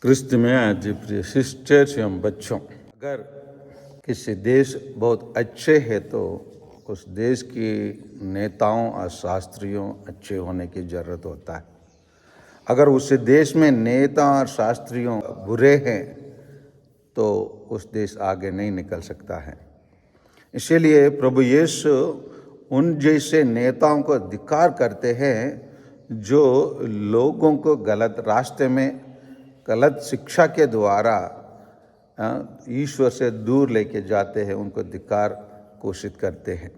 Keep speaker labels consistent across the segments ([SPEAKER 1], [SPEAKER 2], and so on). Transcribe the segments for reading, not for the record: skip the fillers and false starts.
[SPEAKER 1] क्रिस्त में आज प्रिय सिस्टर्स एवं बच्चों, अगर किसी देश बहुत अच्छे है तो उस देश की नेताओं और शास्त्रियों अच्छे होने की ज़रूरत होता है। अगर उस देश में नेता और शास्त्रियों बुरे हैं तो उस देश आगे नहीं निकल सकता है। इसीलिए प्रभु यीशु उन जैसे नेताओं को धिक्कार करते हैं जो लोगों को गलत रास्ते में गलत शिक्षा के द्वारा ईश्वर से दूर लेके जाते हैं, उनको धिक्कार घोषित करते हैं।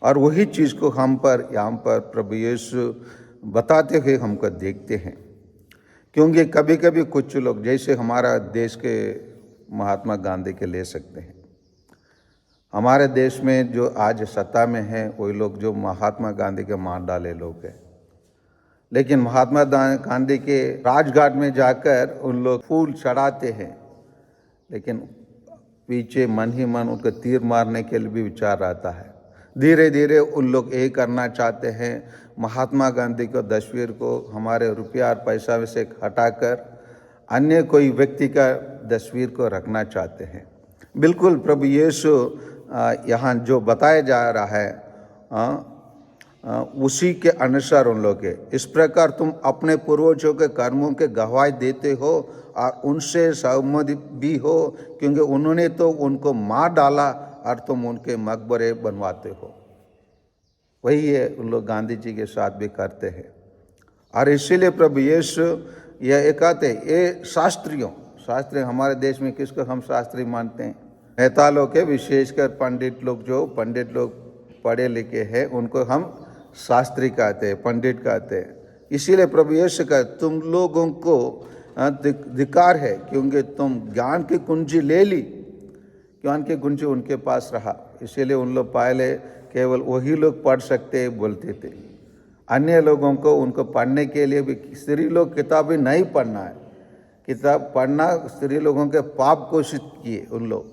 [SPEAKER 1] और वही चीज़ को हम पर यहाँ पर प्रभु यीशु बताते हुए हमको देखते हैं। क्योंकि कभी कभी कुछ लोग, जैसे हमारा देश के महात्मा गांधी के ले सकते हैं, हमारे देश में जो आज सत्ता में है वही लोग जो महात्मा गांधी के मार डाले लोग हैं। लेकिन महात्मा गांधी के राजघाट में जाकर उन लोग फूल चढ़ाते हैं, लेकिन पीछे मन ही मन उनको तीर मारने के लिए भी विचार आता है। धीरे धीरे उन लोग यही करना चाहते हैं, महात्मा गांधी को तस्वीर को हमारे रुपया और पैसा में से हटाकर अन्य कोई व्यक्ति का तस्वीर को रखना चाहते हैं। बिल्कुल प्रभु यीशु यहाँ जो बताया जा रहा है उसी के अनुसार उन लोग के इस प्रकार तुम अपने पूर्वजों के कर्मों के गवाही देते हो और उनसे सहमत भी हो, क्योंकि उन्होंने तो उनको मार डाला और तुम उनके मकबरे बनवाते हो। वही है उन लोग गांधी जी के साथ भी करते हैं। और इसीलिए प्रभु यीशु यह कहते हैं, ये शास्त्री हमारे देश में किसको हम शास्त्री मानते हैं? नेता लोग के, विशेषकर पंडित लोग पढ़े लिखे हैं, उनको हम शास्त्री कहते हैं, पंडित कहते हैं। इसीलिए प्रभु यीशु का तुम लोगों को धिक्कार है, क्योंकि तुम ज्ञान की कुंजी ले ली। ज्ञान की कुंजी उनके पास रहा, इसीलिए उन लोग पहले केवल वही लोग पढ़ सकते बोलते थे। अन्य लोगों को उनको पढ़ने के लिए भी स्त्री लोग किताबें नहीं पढ़ना है। किताब पढ़ना स्त्री लोगों के पाप घोषित किए उन लोग,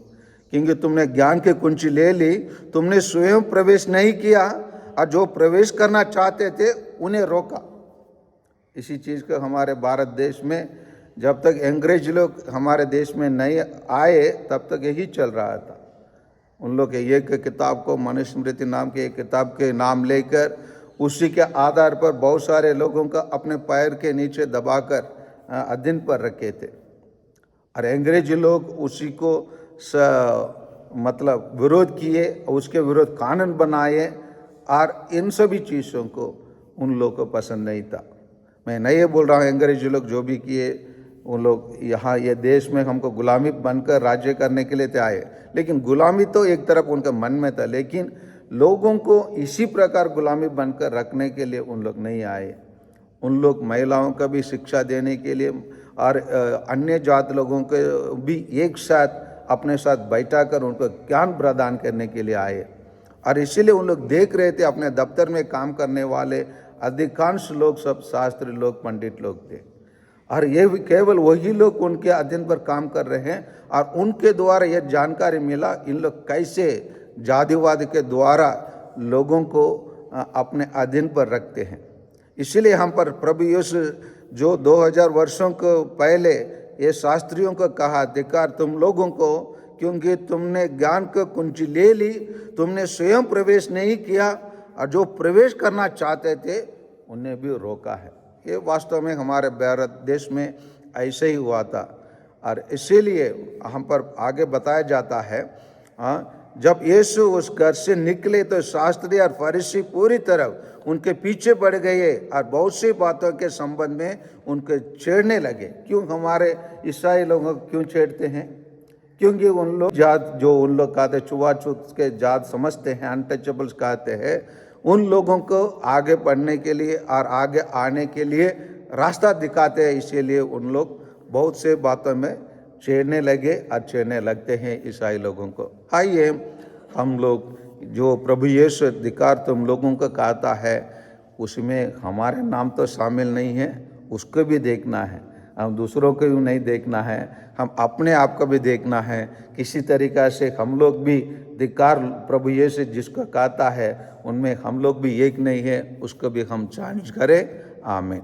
[SPEAKER 1] क्योंकि तुमने ज्ञान की कुंजी ले ली, तुमने स्वयं प्रवेश नहीं किया और जो प्रवेश करना चाहते थे उन्हें रोका। इसी चीज़ को हमारे भारत देश में जब तक अंग्रेज लोग हमारे देश में नहीं आए तब तक यही चल रहा था। उन लोग एक किताब को, मनुस्मृति नाम की एक किताब के नाम लेकर उसी के आधार पर बहुत सारे लोगों का अपने पैर के नीचे दबाकर अधीन पर रखे थे। और अंग्रेज लोग उसी को मतलब विरोध किए, उसके विरोध कानून बनाए, और इन सभी चीज़ों को उन लोगों को पसंद नहीं था। मैं नहीं बोल रहा हूँ अंग्रेज लोग जो भी किए, उन लोग यहाँ ये देश में हमको गुलामी बनकर राज्य करने के लिए थे आए, लेकिन गुलामी तो एक तरफ उनके मन में था, लेकिन लोगों को इसी प्रकार गुलामी बनकर रखने के लिए उन लोग नहीं आए। उन लोग महिलाओं का भी शिक्षा देने के लिए और अन्य जात लोगों को भी एक साथ अपने साथ बैठा कर उनको ज्ञान प्रदान करने के लिए आए। और इसीलिए उन लोग देख रहे थे, अपने दफ्तर में काम करने वाले अधिकांश लोग सब शास्त्री लोग, पंडित लोग थे, और ये भी केवल वही लोग उनके अधीन पर काम कर रहे हैं। और उनके द्वारा यह जानकारी मिला इन लोग कैसे जातिवाद के द्वारा लोगों को अपने अधीन पर रखते हैं। इसीलिए हम पर प्रभु यीशु जो 2000 वर्षों को पहले ये शास्त्रियों को कहा, धिक्कार तुम लोगों को, क्योंकि तुमने ज्ञान को कुंजी ले ली, तुमने स्वयं प्रवेश नहीं किया और जो प्रवेश करना चाहते थे उन्हें भी रोका है। ये वास्तव में हमारे भारत देश में ऐसे ही हुआ था। और इसीलिए हम पर आगे बताया जाता है, जब यीशु उस घर से निकले तो शास्त्री और फरीसी पूरी तरह उनके पीछे पड़ गए और बहुत सी बातों के संबंध में उनके छेड़ने लगे। क्यों हमारे ईसाई लोगों को क्यों छेड़ते हैं? क्योंकि उन लोग जात, जो उन लोग कहते छुआछूत के जात समझते हैं, अनटचेबल्स कहते हैं, उन लोगों को आगे बढ़ने के लिए और आगे आने के लिए रास्ता दिखाते हैं। इसीलिए उन लोग बहुत से बातों में छेड़ने लगे और छेड़ने लगते हैं ईसाई लोगों को। आइए हम लोग जो प्रभु यीशु धिक्कार तुम लोगों को कहता है, उसमें हमारे नाम तो शामिल नहीं है, उसको भी देखना है। हम दूसरों को भी नहीं देखना है, हम अपने आप को भी देखना है। किसी तरीक़ा से हम लोग भी धिक्कार प्रभु यीशु जिसको कहता है उनमें हम लोग भी एक नहीं है, उसको भी हम जांच करें। आमीन।